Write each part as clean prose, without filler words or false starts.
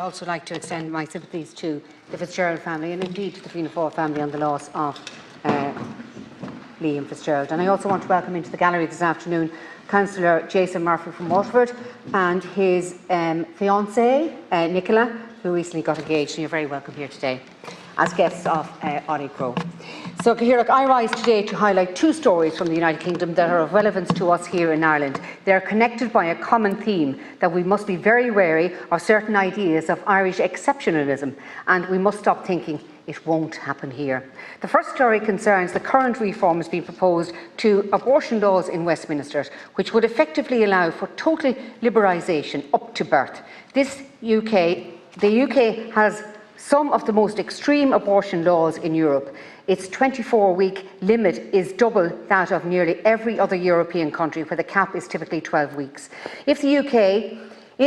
also like to extend my sympathies to the Fitzgerald family and indeed to the Fianna Fáil family on the loss of Liam Fitzgerald. And I also want to welcome into the gallery this afternoon Councillor Jason Murphy from Waterford and his fiancée, Nicola, who recently got engaged. And you're very welcome here today as guests of Oireachtas. So look, I rise today to highlight two stories from the United Kingdom that are of relevance to us here in Ireland. They are connected by a common theme that we must be very wary of certain ideas of Irish exceptionalism, and we must stop thinking it won't happen here. The first story concerns the current reforms being proposed to abortion laws in Westminster, which would effectively allow for total liberalisation up to birth. The UK has some of the most extreme abortion laws in Europe. Its 24-week limit is double that of nearly every other European country, where the cap is typically 12 weeks. In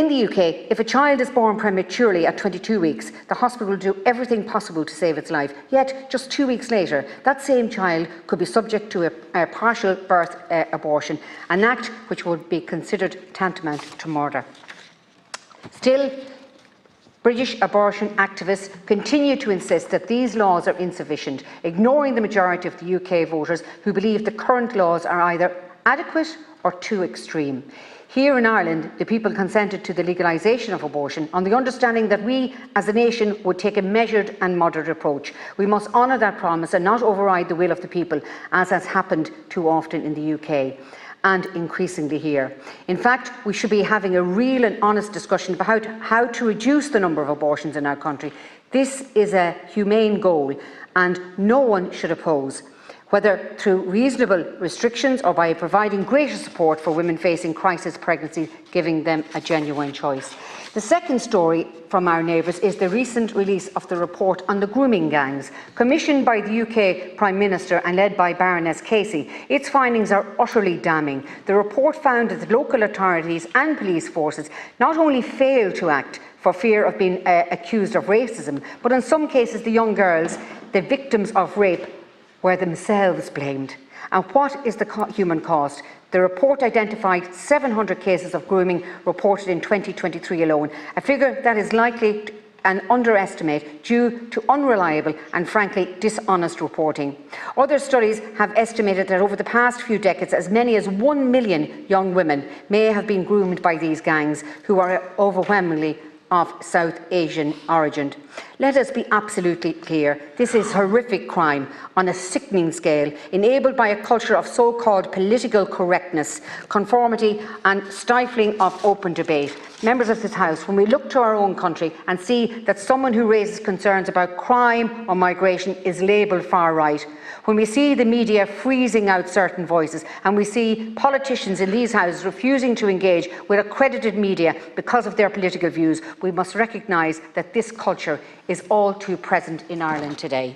the UK, if a child is born prematurely at 22 weeks, the hospital will do everything possible to save its life. Yet, just 2 weeks later, that same child could be subject to a partial birth abortion, an act which would be considered tantamount to murder. Still, British abortion activists continue to insist that these laws are insufficient, ignoring the majority of the UK voters who believe the current laws are either adequate or too extreme. Here in Ireland, the people consented to the legalisation of abortion on the understanding that we, as a nation, would take a measured and moderate approach. We must honour that promise and not override the will of the people, as has happened too often in the UK. And increasingly here. In fact, we should be having a real and honest discussion about how to reduce the number of abortions in our country. This is a humane goal, and no one should oppose, whether through reasonable restrictions or by providing greater support for women facing crisis pregnancy, giving them a genuine choice. The second story from our neighbours is the recent release of the report on the grooming gangs, commissioned by the UK Prime Minister and led by Baroness Casey. Its findings are utterly damning. The report found that the local authorities and police forces not only failed to act for fear of being accused of racism, but in some cases the young girls, the victims of rape, were themselves blamed. And what is the human cost? The report identified 700 cases of grooming reported in 2023 alone, a figure that is likely an underestimate due to unreliable and frankly dishonest reporting. Other studies have estimated that over the past few decades, as many as 1 million young women may have been groomed by these gangs, who are overwhelmingly of South Asian origin. Let us be absolutely clear. This is horrific crime on a sickening scale, enabled by a culture of so-called political correctness, conformity and stifling of open debate. Members of this House, when we look to our own country and see that someone who raises concerns about crime or migration is labelled far right, when we see the media freezing out certain voices, and we see politicians in these houses refusing to engage with accredited media because of their political views, we must recognise that this culture is all too present in Ireland today.